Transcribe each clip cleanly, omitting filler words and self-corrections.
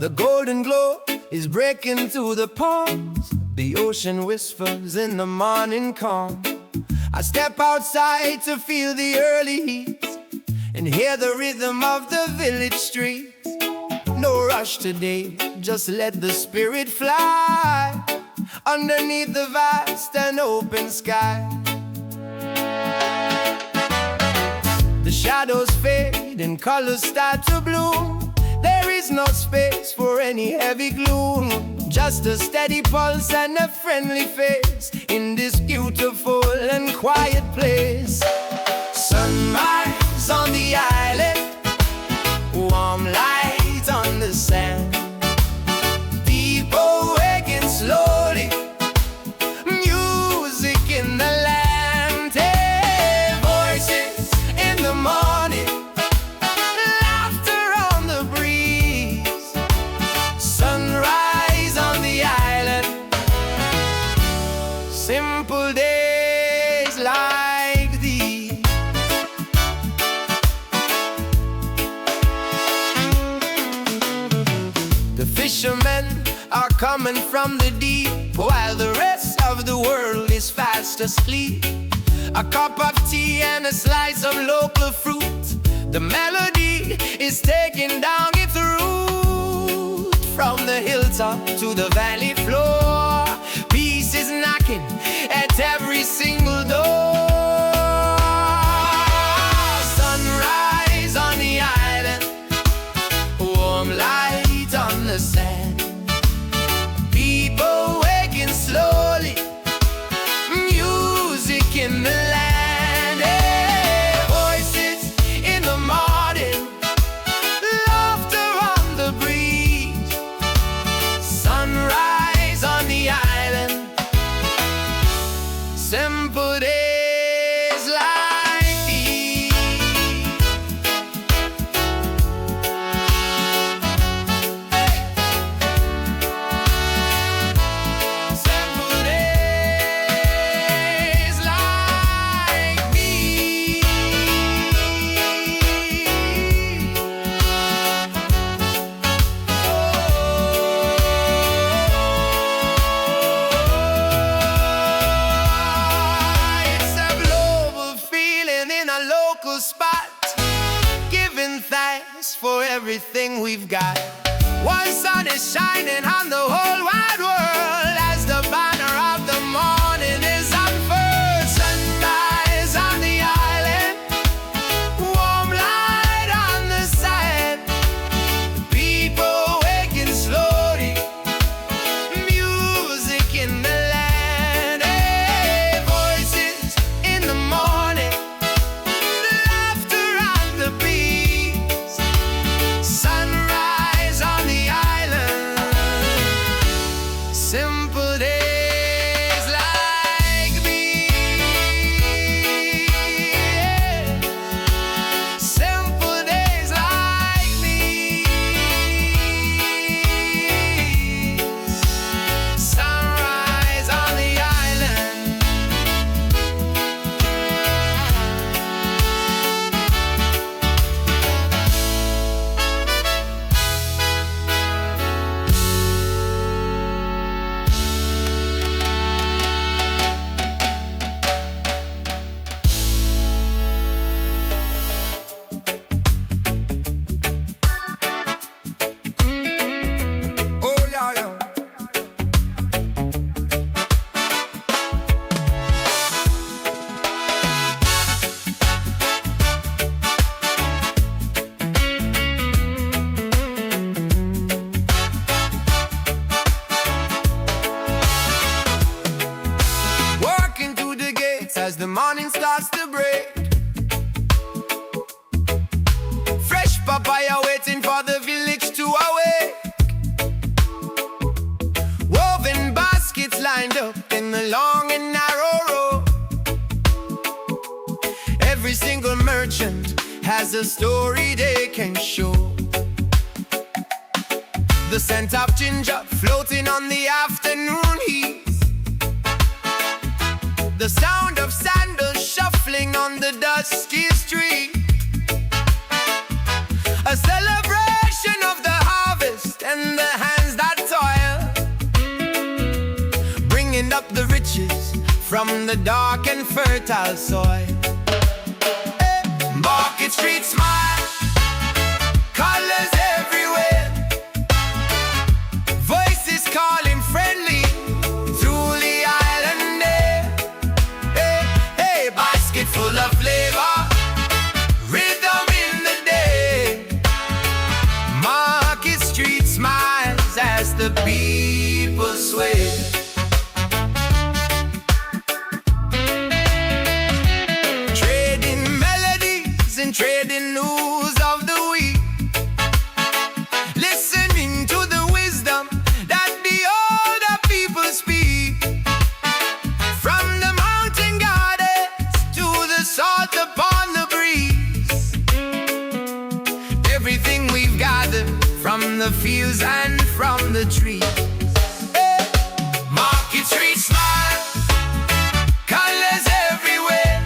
The golden glow is breaking through the palms. The ocean whispers in the morning calm. I step outside to feel the early heat and hear the rhythm of the village streets. No rush today, just let the spirit fly underneath the vast and open sky. The shadows fade and colors start to bloom. There is no space for any heavy gloom, just a steady pulse and a friendly face in this beautiful and quiet place. Sunrise on the island, warm light on the sand. People waking slowly, music in the land. Hey, voices in the morning, laughter on the breeze. Sunrise on the island, simple days like these. The fishermen are coming from the deep, while the rest of the world is fast asleep. A cup of tea and a slice of local fruit. The melody is taking down its root. From the hilltop to the valley floor, peace is knocking at every single door. Sunrise on the island, warm light on the sand. People waking slowly, music in the land. Hey, voices in the morning, laughter on the breeze. Sunrise on the island, simple days like these. Simple days like these. It's a global feeling in a local spot, giving thanks for everything we've got. One sun is shining on the whole wide world as the banner of the morning is unfurled. Sunrise on the island, warm light on the sand. People waking slowly, music in the land. Hey, voices in the morning, laughter on the breeze. Sunrise on the island, simple days like these. Simple days like these. Sunrise on the island. Oh yeah, yeah. Walking through the gates as the morning starts to break. Fresh papaya waiting for the village to awake. Woven baskets lined up in the long and narrow row. Every single merchant has a story they can show. The scent of ginger floating on the afternoon heat. The sound of sandals shuffling on the dusty street. A celebration of the harvest and the from the dark and fertile soil. Market Street smile, colors everywhere, voices calling friendly through the island air. Hey, hey, basket full of flavor, rhythm in the day. Market Street smiles as the people sway. Trading news of the week, listening to the wisdom that the older people speak. From the mountain gardens to the salt upon the breeze, everything we've gathered from the fields and from the trees. Market Street smile, colors everywhere,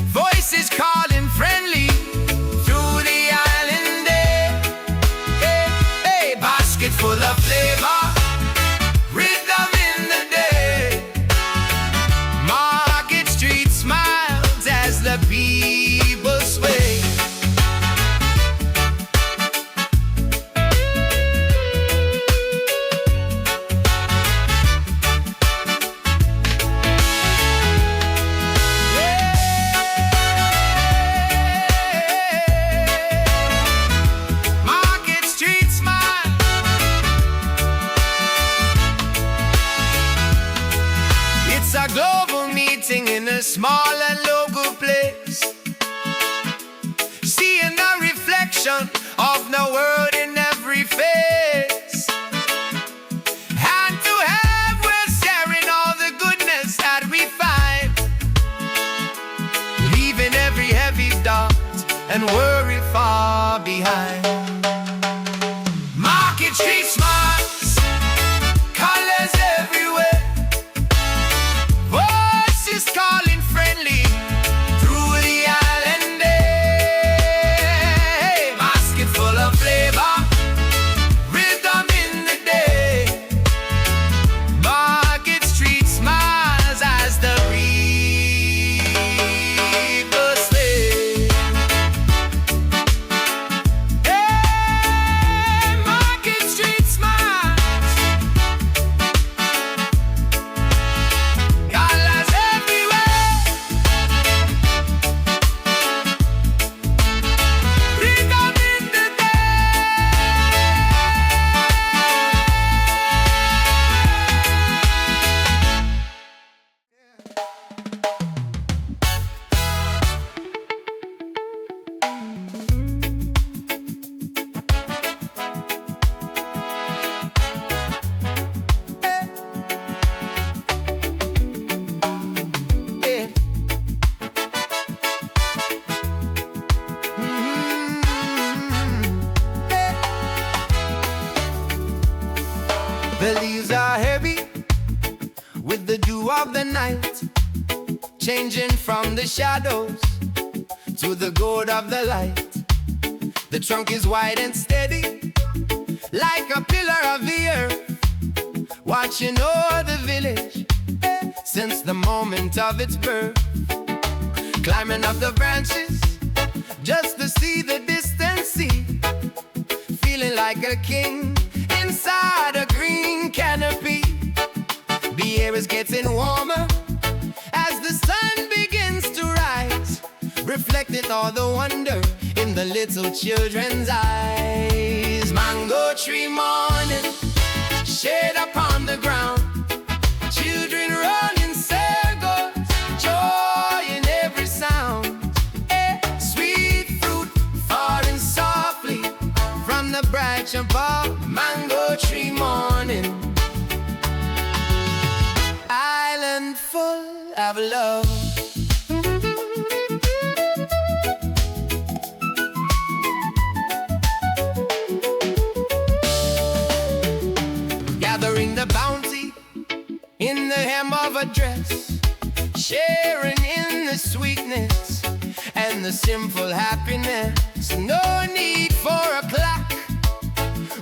voices calling friendly through the island air. Hey, hey, basket full of flavor, rhythm in the day. Market Street smiles as the people sway. In a small and local place, seeing the reflection of the world in every face. Hand to hand we're sharing all the goodness that we find, leaving every heavy doubt and worry far behind. Market Street smiles, colors everywhere, calling friendly through the island air. Basket full of flavor, rhythm in the day. Market Street smiles as the people slay. Hey, Market Street smiles, colors the leaves are heavy with the dew of the night, changing from the shadows to the gold of the light. The trunk is wide and steady, like a pillar of the earth, watching o'er the village since the moment of its birth. Climbing up the branches just to see the distant sea, feeling like a king inside a green canopy. The air is getting warmer as the sun begins to rise, reflecting all the wonder in the little children's eyes. Mango tree morning, shade upon the ground, children run in circles, joy in every sound. Sweet fruit falling softly from the branch above. Mango tree morning, island full of love. Gathering the bounty in the hem of a dress, sharing in the sweetness and the simple happiness. No need for a clock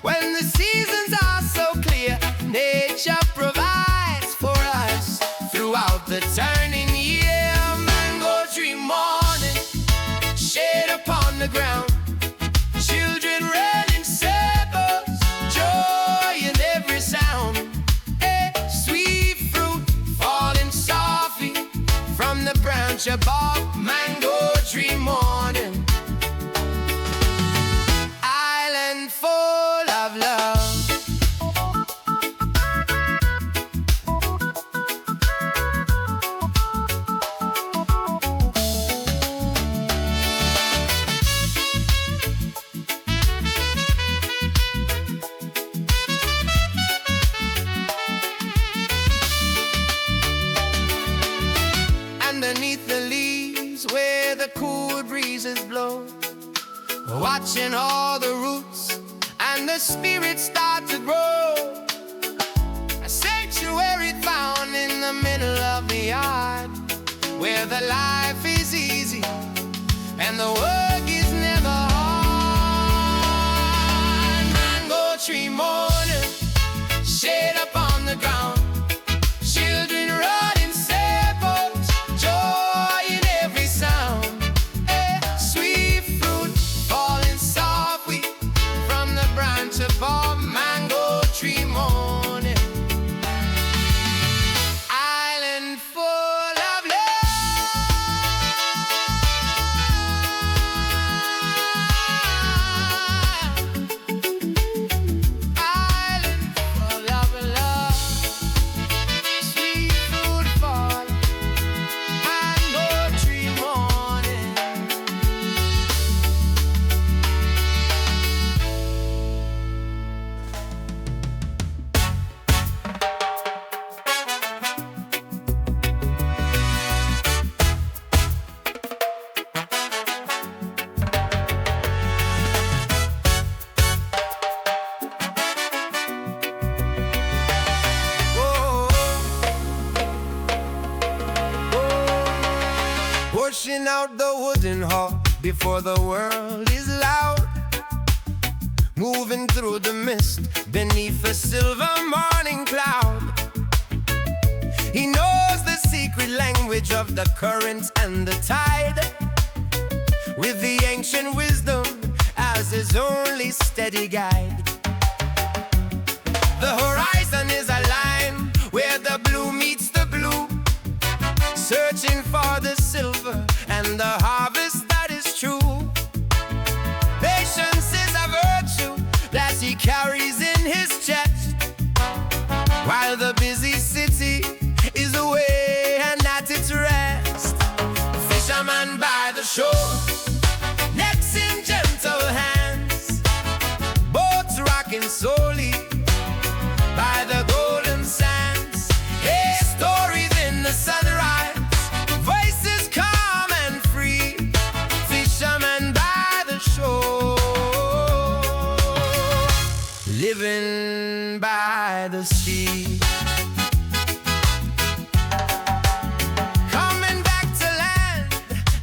when the seasons are so clear. Nature provides for us the cool breezes blow, watching all the roots and the spirits start to grow. A sanctuary found in the middle of the yard, where the life is easy and the work is never hard. Mango tree morning, shade upon the ground, children running sailboats, joy in every sound. Sweet fruit falling softly from the branch above. Mango tree morning, island full of pushing out the wooden hall before the world is loud, moving through the mist beneath a silver morning cloud. He knows the secret language of the current and the tide, with the ancient wisdom as his only steady guide. The horizon is a line where the blue meets the blue, searching for the silver and the harvest that is true. Patience is a virtue that he carries in his chest, while the busy city is away and at its rest. Fisherman by the shore, nets in gentle hands, boats rocking slowly by the golden sands. Hey, stories in the sunrise, voices calm and free. Fisherman by the shore, living by the sea. Coming back to land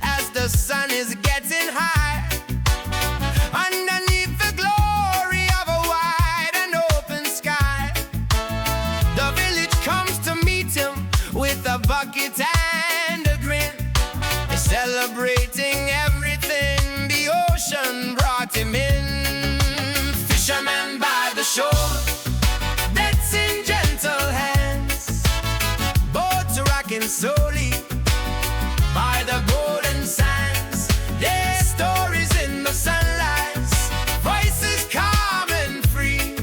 as the sun is getting high, underneath the glory of a wide and open sky. The village comes to meet him with a bucket and a grin, celebrating everything the ocean brought him in. Fisherman by the shore, nets in gentle hands, boats rocking slowly by the golden sands. Their stories in the sunlight, voices calm and free.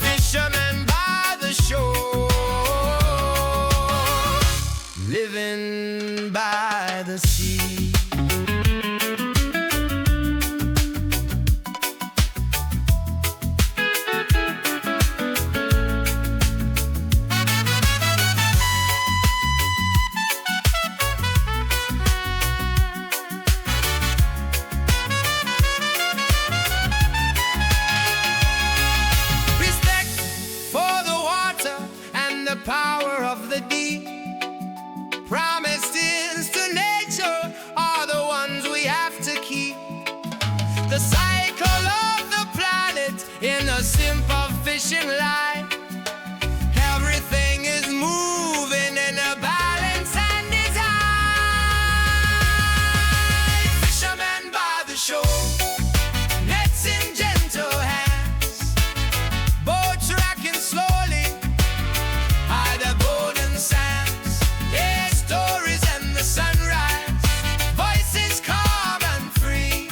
Fisherman by the shore, living by the sea. Respect for the water and the power of the deep. Promises to nature are the ones we have to keep. The cycle of the planet in a simple fishing line. Everything is moving in a balance and design. Fisherman by the shore, nets in gentle hands, boats rocking slowly by the golden sands. Yeah, stories and the sunrise, voices calm and free.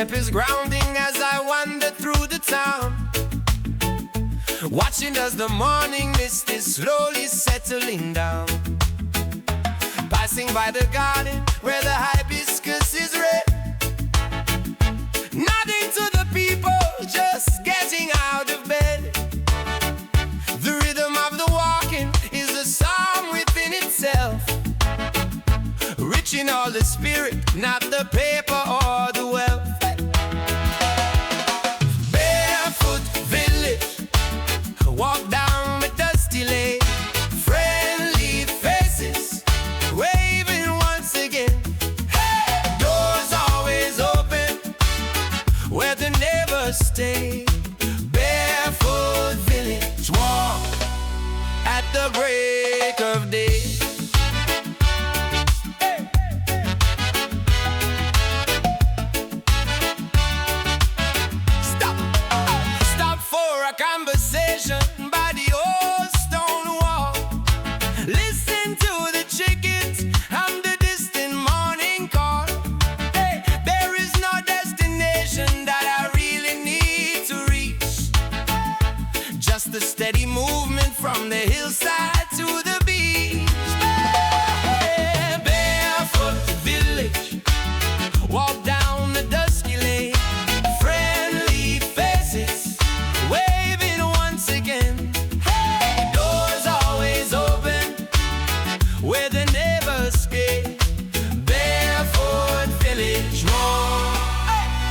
step is grounding as I wander through the town, watching as the morning mist is slowly settling down. Passing by the garden where the hibiscus is red, nodding to the people just getting out of bed. The rhythm of the walking is a psalm within itself, rich in all the spirit, not the paper or the wealth. Barefoot village, walk down the dusty lane, friendly faces waving once again. Hey! Doors always open where the neighbors stay. Barefoot village, walk at the break of day. Conversation by the old stone wall, listen to the chickens and the distant morning call. Hey, there is no destination that I really need to reach, just a steady movement from the hillside to the beach. Hey, barefoot village, walk down the dusky lane, friendly faces waving once again. Hey, doors always open where the neighbors stay. Barefoot village, walk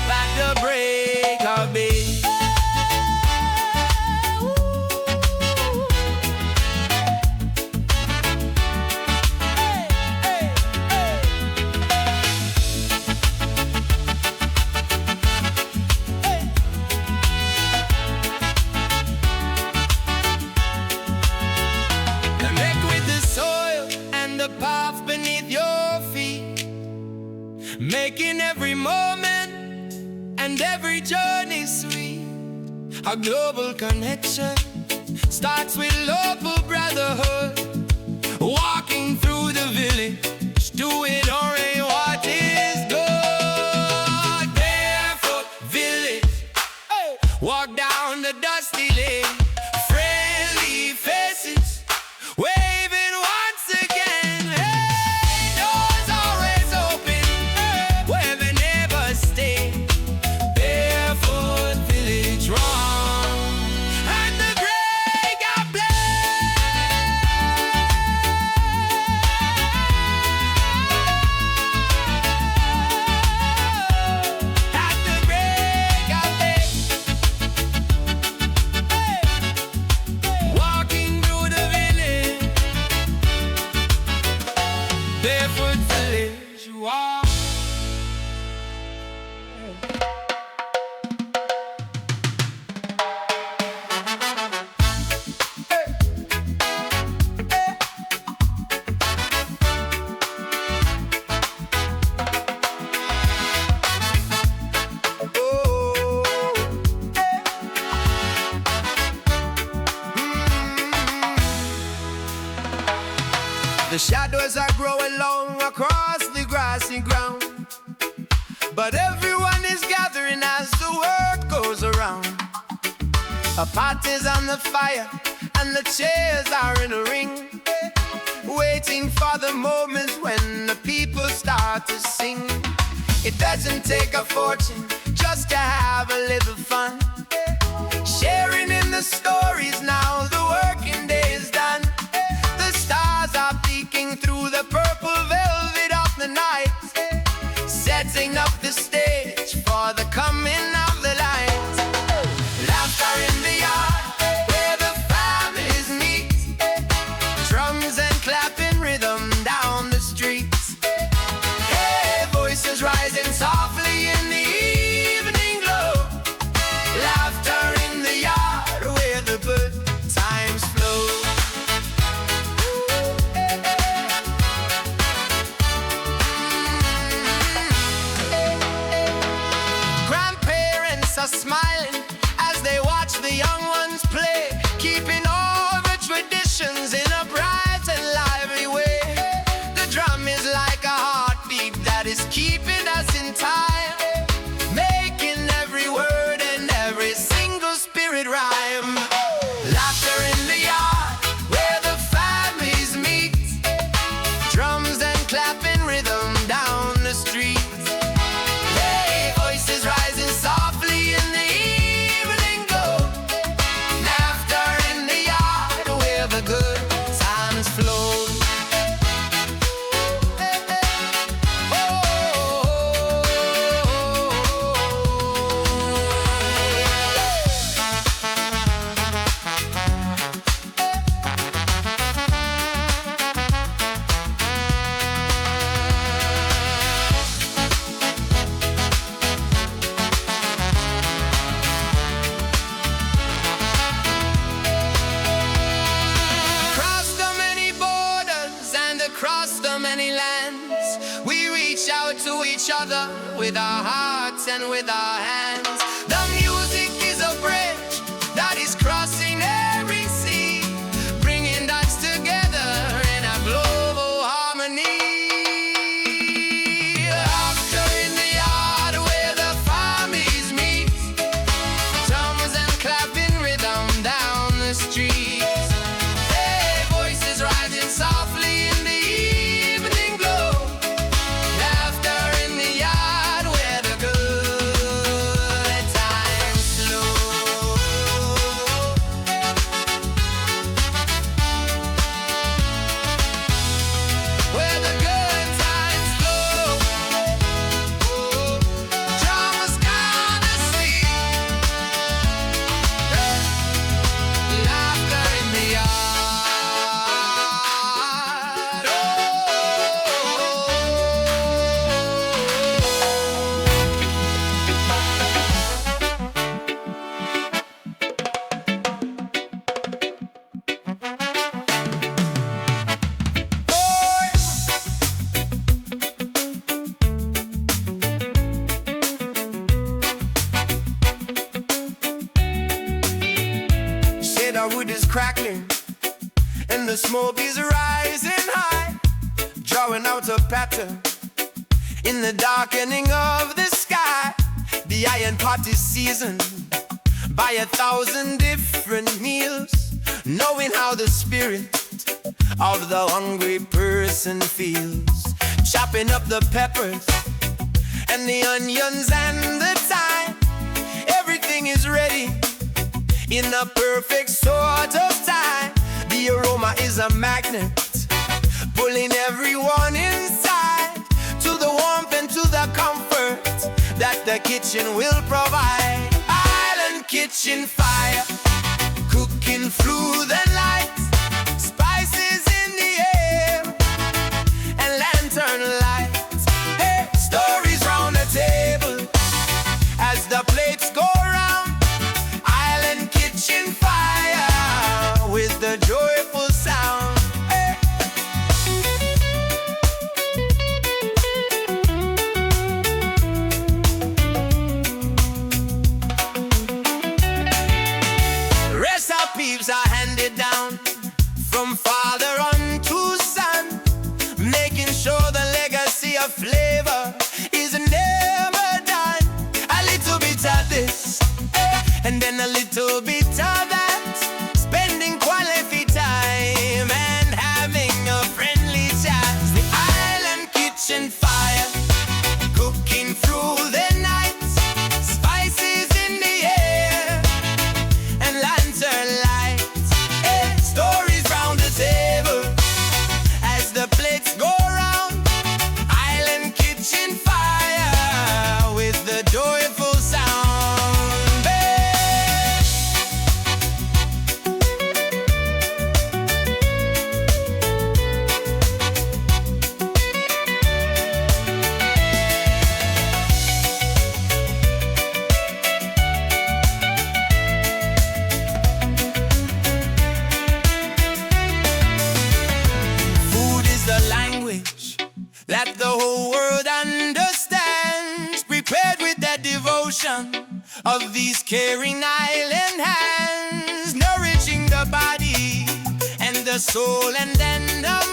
like the break of day. Making every moment and every journey sweet. A global connection starts with local brotherhood. Walking through the village, doing only what is good. Barefoot village, walk down the dusty lane, friendly faces waving once again. Barefoot village, walk. The shadows are growing long across the grassy ground, but everyone is gathering as the work goes around. A pot is on the fire and the chairs are in a ring, waiting for the moment when the people start to sing. It doesn't take a fortune just to have a little fun, sharing in the stories now the working day is done. The stars are peeking through the purple velvet of the night, setting up the stage for the coming of the light. Laughter in the yard where the families meet, drums and clapping rhythm down the streets. Hey, voices rising softly in the evening glow. Laughter in the yard where the good times flow. times flow. Across the many lands, we reach out to each other with our hearts and with our hands. The music is a bridge that is crossing every sea, bringing us together in a global harmony. Laughter in the yard where the families meet, drums and clapping rhythm down the streets. Hey, voices rising softly in the the wood is crackling and the smoke is rising high, drawing out a pattern in the darkening of the sky. The iron pot is seasoned by 1,000 different meals, knowing how the spirit of the hungry person feels. Chopping up the peppers and the onions and the thyme, everything is ready in a perfect sort of time. The aroma is a magnet, pulling everyone inside to the warmth and to the comfort that the kitchen will provide. Island kitchen fire, cooking through the night, spices in the air and lantern lights. Hey, stories round the table as the plates go round. Island kitchen fire with the joyful sound. Hey. Recipes are handed down from father unto son, making sure the legacy of flavor is never done. A little bit of this, and then a little bit of that, spending quality time and having a friendly chat. The island kitchen fire, cooking through the night, spices in the air and lantern lights. Hey, stories round the table as the plates go round. Island kitchen fire with the joyful sound. That the whole world understands, prepared with that devotion of these caring island hands, nourishing the body and the soul and then the